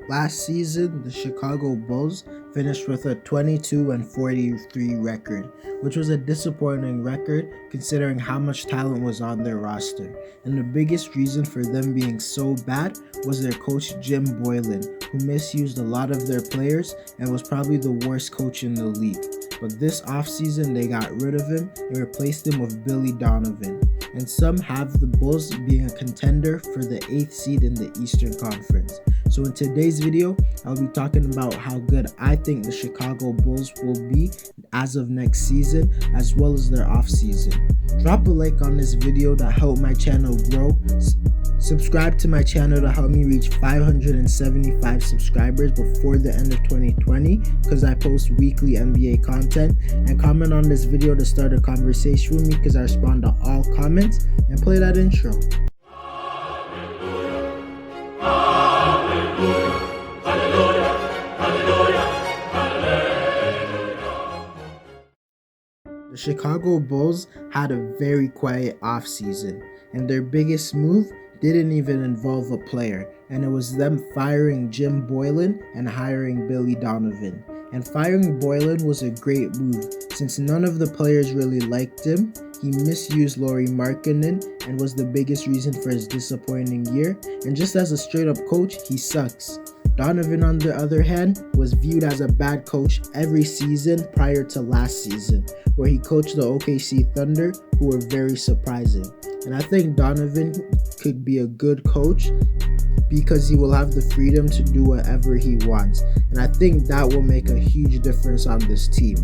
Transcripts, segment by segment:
Last season, the Chicago Bulls finished with a 22-43 record, which was a disappointing record considering how much talent was on their roster. And the biggest reason for them being so bad was their coach Jim Boylen, who misused a lot of their players and was probably the worst coach in the league. But this offseason, they got rid of him and replaced him with Billy Donovan. And some have the Bulls being a contender for the 8th seed in the Eastern Conference. So in today's video, I'll be talking about how good I think the Chicago Bulls will be as of next season, as well as their offseason. Drop a like on this video to help my channel grow. Subscribe to my channel to help me reach 575 subscribers before the end of 2020 because I post weekly NBA content, and comment on this video to start a conversation with me because I respond to all comments, and play that intro. The Chicago Bulls had a very quiet offseason, and their biggest move didn't even involve a player, and it was them firing Jim Boylen and hiring Billy Donovan. And firing Boylen was a great move since none of the players really liked him. He misused Lauri Markkanen and was the biggest reason for his disappointing year, and just as a straight up coach, he sucks. Donovan, on the other hand, was viewed as a bad coach every season prior to last season, where he coached the OKC Thunder, who were very surprising. And I think Donovan could be a good coach because he will have the freedom to do whatever he wants, and I think that will make a huge difference on this team.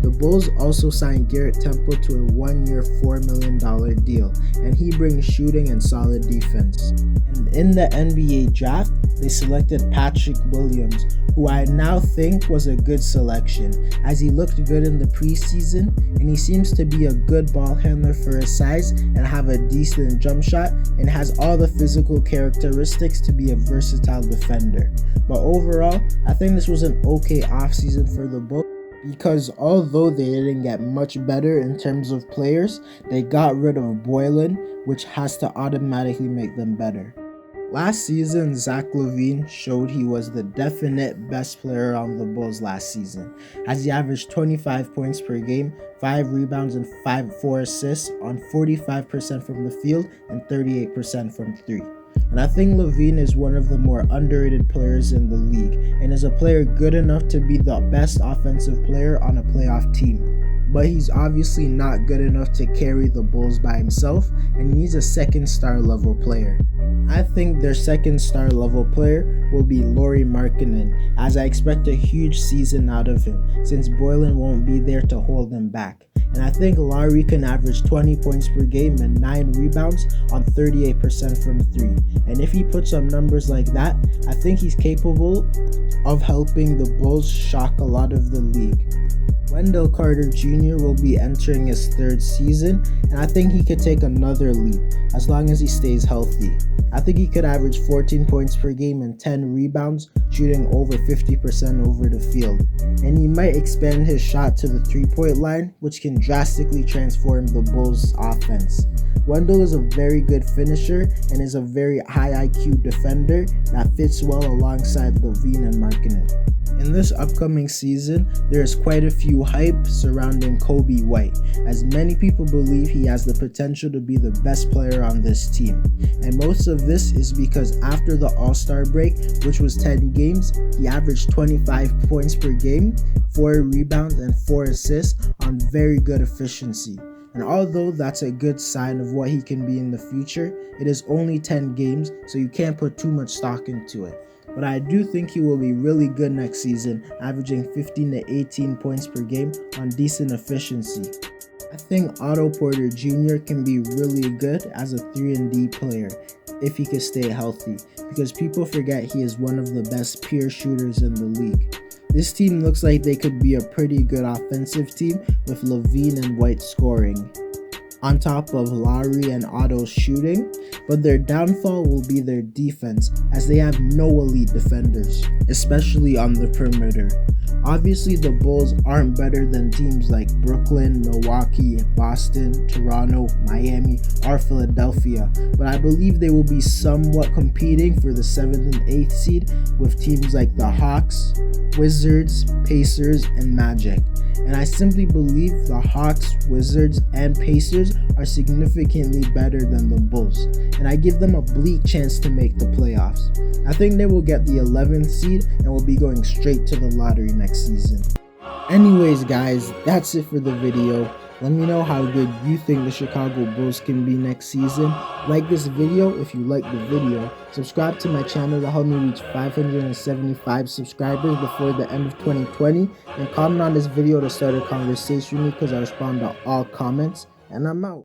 The Bulls also signed Garrett Temple to a 1-year $4 million deal, and he brings shooting and solid defense. And in the NBA draft, they selected Patrick Williams, who I now think was a good selection, as he looked good in the preseason, and he seems to be a good ball handler for his size and have a decent jump shot, and has all the physical characteristics to be a versatile defender. But overall, I think this was an okay offseason for the Bulls, because although they didn't get much better in terms of players, they got rid of Boylen, which has to automatically make them better. Last season, Zach LaVine showed he was the definite best player on the Bulls last season, as he averaged 25 points per game, 5 rebounds and 4 assists on 45% from the field and 38% from 3. And I think LaVine is one of the more underrated players in the league, and is a player good enough to be the best offensive player on a playoff team. But he's obviously not good enough to carry the Bulls by himself, and he needs a second star level player. I think their second star level player will be Lauri Markkanen, as I expect a huge season out of him since Boylen won't be there to hold him back. And I think Lauri can average 20 points per game and 9 rebounds on 38% from 3. And if he puts up numbers like that, I think he's capable of helping the Bulls shock a lot of the league. Wendell Carter Jr. will be entering his 3rd season, and I think he could take another leap as long as he stays healthy. I think he could average 14 points per game and 10 rebounds, shooting over 50% over the field. And he might expand his shot to the 3-point line, which can drastically transform the Bulls' offense. Wendell is a very good finisher and is a very high IQ defender that fits well alongside LaVine and Markkanen. In this upcoming season, there is quite a few hype surrounding Coby White, as many people believe he has the potential to be the best player on this team. And most of this is because after the All-Star break, which was 10 games, he averaged 25 points per game, 4 rebounds and 4 assists on very good efficiency. And although that's a good sign of what he can be in the future, it is only 10 games, so you can't put too much stock into it. But I do think he will be really good next season, averaging 15 to 18 points per game on decent efficiency. I think Otto Porter Jr. can be really good as a 3-and-D player if he can stay healthy, because people forget he is one of the best pure shooters in the league. This team looks like they could be a pretty good offensive team with LaVine and White scoring, on top of Lauri and Otto's shooting, but their downfall will be their defense, as they have no elite defenders, especially on the perimeter. Obviously, the Bulls aren't better than teams like Brooklyn, Milwaukee, Boston, Toronto, Miami, or Philadelphia, but I believe they will be somewhat competing for the 7th and 8th seed with teams like the Hawks, Wizards, Pacers, and Magic. And I simply believe the Hawks, Wizards, and Pacers are significantly better than the Bulls, and I give them a bleak chance to make the playoffs. I think they will get the 11th seed and will be going straight to the lottery next season. Anyways guys, that's it for the video. Let me know how good you think the Chicago Bulls can be next season. Like this video if you like the video. Subscribe to my channel to help me reach 575 subscribers before the end of 2020. And comment on this video to start a conversation with me because I respond to all comments. And I'm out.